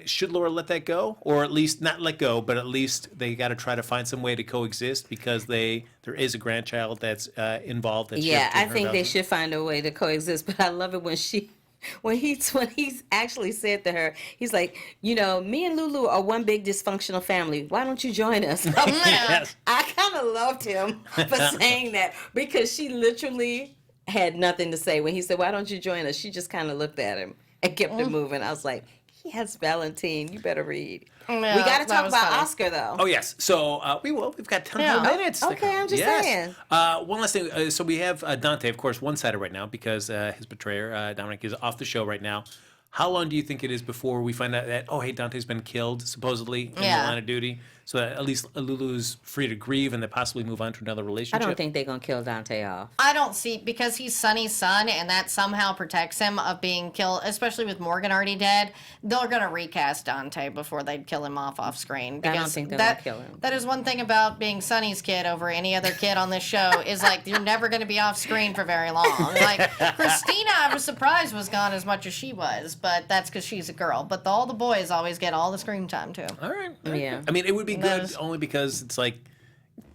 S1: Should Laura let that go, or at least not let go, but at least they got to try to find some way to coexist because there is a grandchild that's involved.
S3: I think they should find a way to coexist. But I love it when he's actually said to her, he's like, me and Lulu are one big dysfunctional family. Why don't you join us?
S1: Yes.
S3: I kind of loved him for saying that because she literally had nothing to say when he said, why don't you join us? She just kind of looked at him and kept it moving. I was like, yes, Valentine, you better read.
S4: Yeah,
S3: we got to talk about
S4: funny.
S3: Oscar, though.
S1: Oh, yes. So we will. We've got 10 more minutes.
S3: Okay, I'm just saying.
S1: One last thing. So we have Dante, of course, one-sided right now because his betrayer, Dominic, is off the show right now. How long do you think it is before we find out that, Dante's been killed, supposedly, in the line of duty? So that at least Lulu's free to grieve and then possibly move on to another relationship?
S3: I don't think they're going to kill Dante off.
S4: I don't see, because he's Sonny's son, and that somehow protects him of being killed, especially with Morgan already dead. They're going to recast Dante before they'd kill him off screen.
S3: I don't think they're going to kill him.
S4: That is one thing about being Sonny's kid over any other kid on this show, is like, you're never going to be off screen for very long. Like, Christina, I was surprised, was gone as much as she was, but that's because she's a girl. But all the boys always get all the screen time, too.
S1: All right.
S3: Yeah.
S1: I mean, it would be good only because it's like,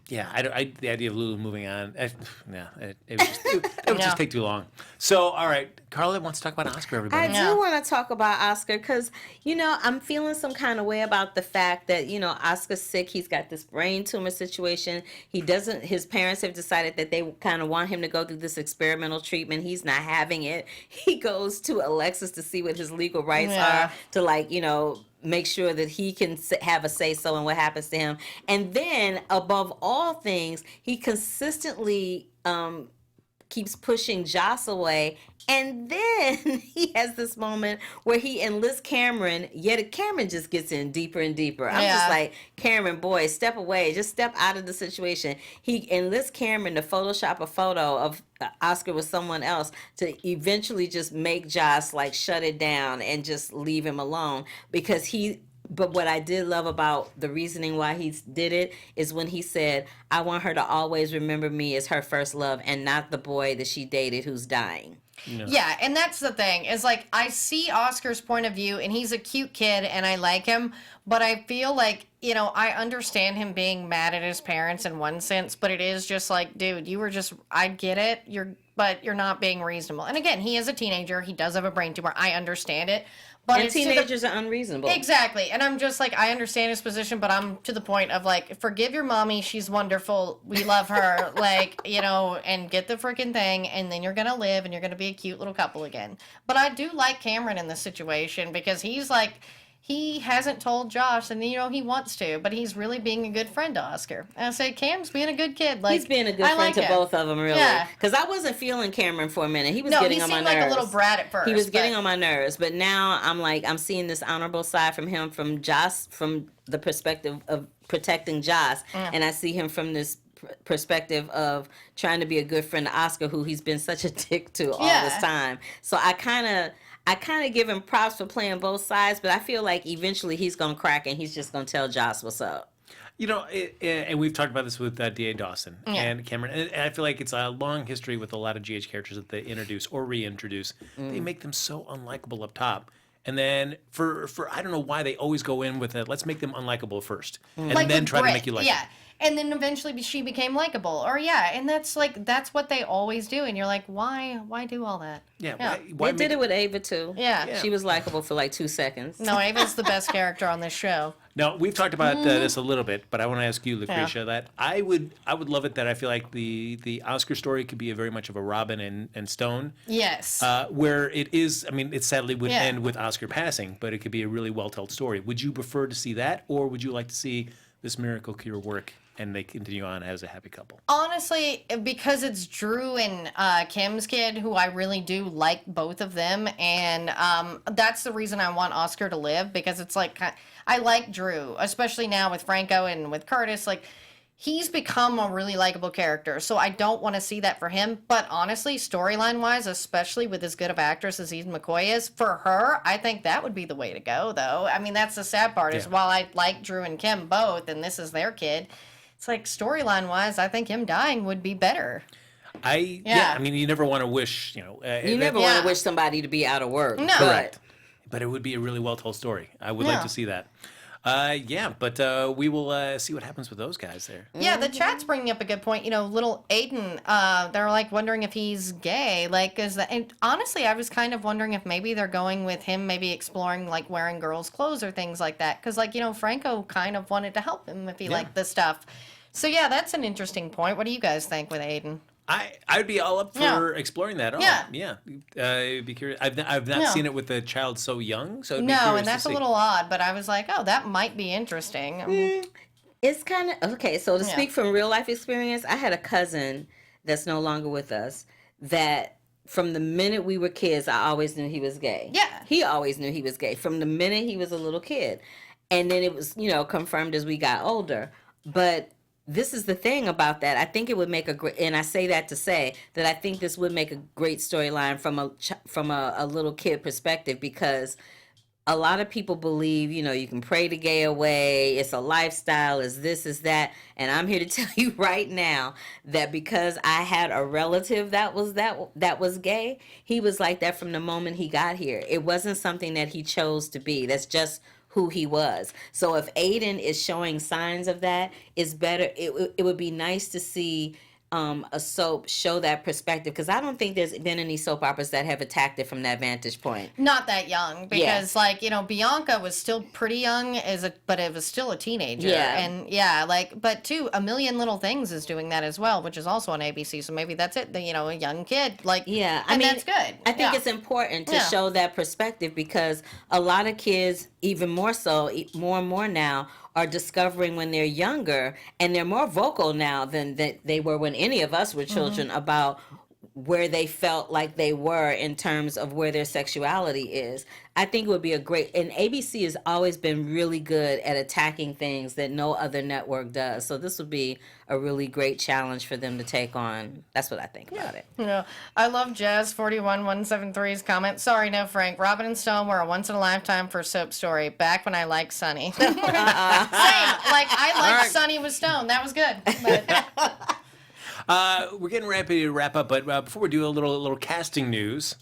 S1: the idea of Lulu moving on, it would just take too long. So, all right, Carla wants to talk about Oscar, everybody.
S3: I do want to talk about Oscar because, I'm feeling some kind of way about the fact that, Oscar's sick. He's got this brain tumor situation. His parents have decided that they kind of want him to go through this experimental treatment. He's not having it. He goes to Alexis to see what his legal rights are to, make sure that he can have a say-so in what happens to him. And then, above all things, he consistently keeps pushing Joss away. And then he has this moment where he enlists Cameron, yet Cameron just gets in deeper and deeper. I'm just like, Cameron, boy, step away. Just step out of the situation. He enlists Cameron to Photoshop a photo of Oscar with someone else to eventually just make Joss, shut it down and just leave him alone. But what I did love about the reasoning why he did it is when he said, I want her to always remember me as her first love and not the boy that she dated who's dying.
S4: Yeah, and that's the thing, is like, I see Oscar's point of view, and he's a cute kid, and I like him, but I feel like, I understand him being mad at his parents in one sense, but it is just like, dude, I get it, you're but you're not being reasonable. And again, he is a teenager. He does have a brain tumor. I understand it. But
S3: And teenagers are unreasonable.
S4: Exactly. And I'm just like, I understand his position, but I'm to the point of like, forgive your mommy. She's wonderful. We love her. Like, you know, and get the freaking thing. And then you're going to live and you're going to be a cute little couple again. But I do like Cameron in this situation because he's like, he hasn't told Josh, and you know he wants to, but he's really being a good friend to Oscar. And I say Cam's being a good kid. Like
S3: he's being a good friend
S4: like
S3: to
S4: him.
S3: both of them, really.
S4: Yeah.
S3: Because I wasn't feeling Cameron for a minute. He was
S4: No,
S3: getting
S4: he
S3: on my
S4: seemed
S3: nerves.
S4: like a little brat at first.
S3: He was getting
S4: but-
S3: on my nerves, but now I'm seeing this honorable side from him, from Josh, from the perspective of protecting Josh, and I see him from this perspective of trying to be a good friend to Oscar, who he's been such a dick to all this time. So I kind of give him props for playing both sides, but I feel like eventually he's gonna crack and he's just gonna tell Josh what's up.
S1: You know, and we've talked about this with D.A. Dawson and Cameron, and I feel like it's a long history with a lot of GH characters that they introduce or reintroduce. They make them so unlikable up top. And then for I don't know why they always go in with it. Let's make them unlikable first, and
S4: like
S1: then
S4: with
S1: try to
S4: Britt,
S1: make you like
S4: yeah.
S1: them.
S4: And then eventually she became likable, or and that's what they always do, and you're like, why do all that?
S1: Yeah,
S3: They did it with Ava too.
S4: Yeah.
S3: She was likable for like 2 seconds.
S4: No, Ava's the best character on this show.
S1: Now we've talked about this a little bit, but I want to ask you, Lacretia, that I would love it that I feel like the Oscar story could be a very much of a Robin and Stone.
S4: Yes.
S1: Where it is, I mean, it sadly would
S4: Yeah.
S1: end with Oscar passing, but it could be a really well-told story. Would you prefer to see that, or would you like to see this miracle cure work and they continue on as a happy couple?
S4: Honestly, because it's Drew and Kim's kid, who I really do like both of them, and that's the reason I want Oscar to live, because it's like, I like Drew, especially now with Franco and with Curtis, like, he's become a really likable character, so I don't want to see that for him. But honestly, storyline-wise, especially with as good of actress as Eden McCoy is, for her, I think that would be the way to go, though. I mean, that's the sad part, is while I like Drew and Kim both, and this is their kid, it's like, storyline-wise, I think him dying would be better.
S1: I mean, you never want to wish,
S3: You never want
S4: Yeah.
S3: to wish somebody to be out of work.
S4: No.
S1: but it would be a really well-told story. I would like to see that. But we will see what happens with those guys there.
S4: Yeah, the chat's bringing up a good point. You know, little Aiden, they're like wondering if he's gay. Like, and honestly, I was kind of wondering if maybe they're going with him, maybe exploring like wearing girls' clothes or things like that. Because, like, you know, Franco kind of wanted to help him if he liked this stuff. So yeah, that's an interesting point. What do you guys think with Aiden?
S1: I'd be all up for exploring that.
S4: Yeah.
S1: I'd be curious. I've not seen it with a child so young, so it'd be
S4: No,
S1: curious
S4: and that's
S1: to
S4: a
S1: see.
S4: little odd. But I was like, oh, that might be interesting.
S3: It's kind of okay. So to speak from real life experience, I had a cousin that's no longer with us that from the minute we were kids, I always knew he was gay.
S4: Yeah.
S3: He always knew he was gay from the minute he was a little kid. And then it was, confirmed as we got older. But this is the thing about that. I think it would make a great, and I say that to say that I think this would make a great storyline from a little kid perspective, because a lot of people believe, you can pray the gay away. It's a lifestyle. It's this, is that. And I'm here to tell you right now that because I had a relative that was gay, he was like that from the moment he got here. It wasn't something that he chose to be. That's just who he was. So if Aiden is showing signs of that, it's better. It would be nice to see a soap show that perspective, because I don't think there's been any soap operas that have attacked it from that vantage point.
S4: Not that young, because Bianca was still pretty young but it was still a teenager.
S3: Yeah.
S4: And but too, A Million Little Things is doing that as well, which is also on ABC. So maybe that's it. A young kid, that's good.
S3: I think it's important to show that perspective, because a lot of kids, even more so, more and more now, are discovering when they're younger, and they're more vocal now than they were when any of us were children, about where they felt like they were in terms of where their sexuality is. I think it would be a great, and ABC has always been really good at attacking things that no other network does. So this would be a really great challenge for them to take on. That's what I think about it.
S4: I love Jazz 41173's comment. Sorry, no Frank. Robin and Stone were a once in a lifetime for soap story. Back when I liked Sonny. Same. I liked Sonny with Stone. That was good. But
S1: We're getting ready to wrap up, but before we do a little casting news.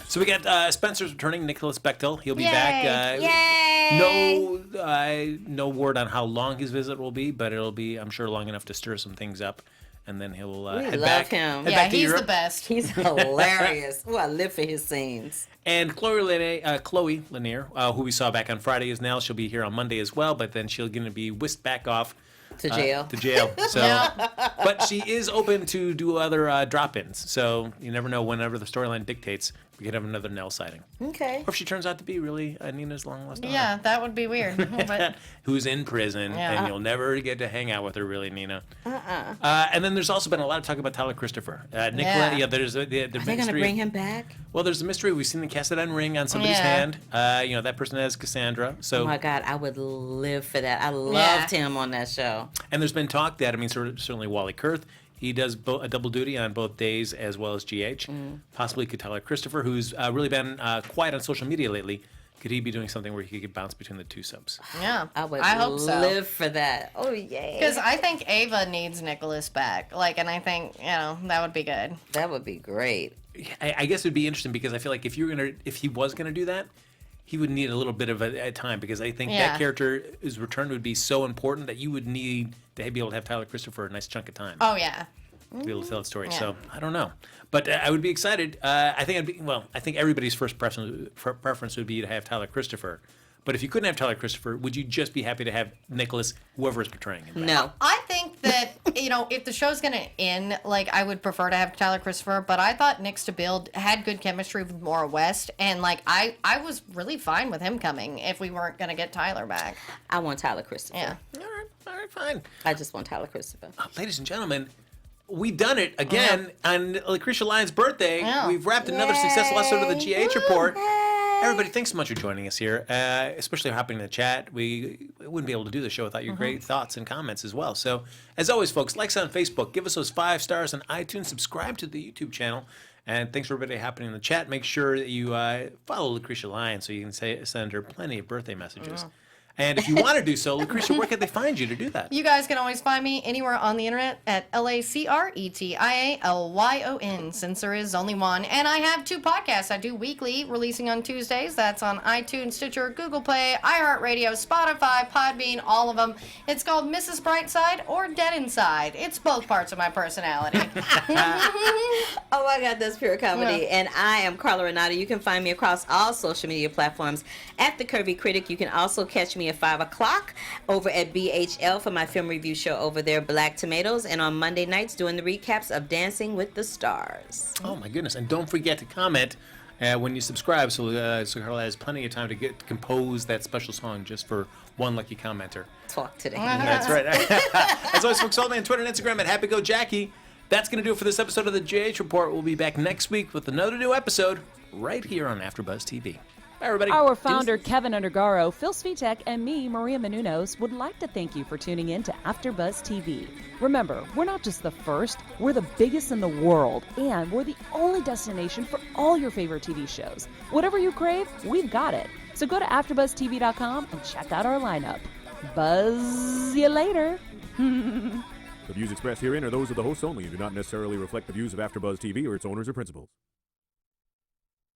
S1: So we got Spencer's returning, Nicholas Bechtel. He'll be back.
S3: Yay!
S1: No word on how long his visit will be, but it'll be, I'm sure, long enough to stir some things up. and then he'll
S3: We
S1: head
S3: love
S1: back.
S3: him.
S1: Head
S4: Yeah,
S1: back to
S4: he's
S1: Europe.
S4: the best.
S3: He's hilarious. Oh, I live for his scenes.
S1: And Chloe Lanier, who we saw back on Friday, is now she'll be here on Monday as well. But then she'll going to be whisked back off
S3: To jail.
S1: So, but she is open to do other drop-ins. So you never know. Whenever the storyline dictates, we could have another Nell sighting.
S3: Okay.
S1: Or if she turns out to be really Nina's long lost daughter.
S4: Yeah, that would be weird. But
S1: Who's in prison,
S4: Yeah.
S1: and you'll never get to hang out with her, really, Nina. And then there's also been a lot of talk about Tyler Christopher. Nicola,
S4: Yeah.
S1: there's the
S3: Are they going to
S1: mystery.
S3: bring him back?
S1: Well, there's a mystery. We've seen the cast iron ring on somebody's
S4: Yeah.
S1: hand. That person has Cassandra. So,
S3: Oh my God, I would live for that. I loved him on that show.
S1: and there's been talk that, certainly Wally Kurth, he does a double duty on both days as well as GH. Possibly could Tyler Christopher, who's really been quiet on social media lately, could he be doing something where he could bounce between the two subs?
S4: yeah,
S3: I
S4: hope so.
S3: live for that. Oh, yeah.
S4: Because I think Ava needs Nicholas back. And I think that would be good.
S3: That would be great.
S1: I guess it'd be interesting because I feel like if he was gonna do that, he would need a little bit of a time because I think
S4: Yeah.
S1: that character's return would be so important that you would need to be able to have Tyler Christopher a nice chunk of time
S4: Oh yeah.
S1: to be able to tell that story.
S4: Yeah.
S1: So I don't know, but I would be excited. I think everybody's first preference would be to have Tyler Christopher. But if you couldn't have Tyler Christopher, would you just be happy to have Nicholas, whoever is portraying him?
S3: No.
S4: I think that, if the show's going to end, I would prefer to have Tyler Christopher, but I thought Nick Stabild had good chemistry with Maura West, and, I was really fine with him coming if we weren't going to get Tyler back.
S3: I want Tyler Christopher.
S4: Yeah.
S1: All right, fine.
S3: I just want Tyler Christopher.
S1: Ladies and gentlemen, we've done it again on Lacretia Lyon's birthday.
S4: Yeah.
S1: We've wrapped another successful episode of the GH Report.
S3: Yay.
S1: Everybody, thanks so much for joining us here, especially hopping in the chat. We wouldn't be able to do the show without your great thoughts and comments as well. So, as always, folks, like us on Facebook, give us those 5 stars on iTunes, subscribe to the YouTube channel, and thanks for everybody hopping in the chat. Make sure that you follow Lacretia Lyon so you can send her plenty of birthday messages. And if you want to do so, Lacretia, where can they find you to do that?
S4: You guys can always find me anywhere on the internet at LACRETIALYON, since there is only one. And I have 2 podcasts I do weekly, releasing on Tuesdays. That's on iTunes, Stitcher, Google Play, iHeartRadio, Spotify, Podbean, all of them. It's called Mrs. Brightside or Dead Inside. It's both parts of my personality.
S3: Oh my God, that's pure comedy.
S4: Yeah.
S3: And I am Carla Renata. You can find me across all social media platforms at The Curvy Critic. You can also catch me at 5 o'clock over at BHL for my film review show over there, Black Tomatoes, and on Monday nights doing the recaps of Dancing with the Stars.
S1: Oh, my goodness. And don't forget to comment when you subscribe so Carla has plenty of time to compose that special song just for one lucky commenter.
S3: Talk today.
S1: That's right. As always, folks, follow me on Twitter and Instagram at HappyGoJackie. That's going to do it for this episode of the JH Report. We'll be back next week with another new episode right here on AfterBuzz TV. Bye, everybody.
S2: Our founder, Kevin Undergaro, Phil Svitek, and me, Maria Menounos, would like to thank you for tuning in to AfterBuzz TV. Remember, we're not just the first, we're the biggest in the world, and we're the only destination for all your favorite TV shows. Whatever you crave, we've got it. So go to AfterBuzzTV.com and check out our lineup. Buzz you later.
S5: The views expressed herein are those of the hosts only and do not necessarily reflect the views of AfterBuzz TV or its owners or principals.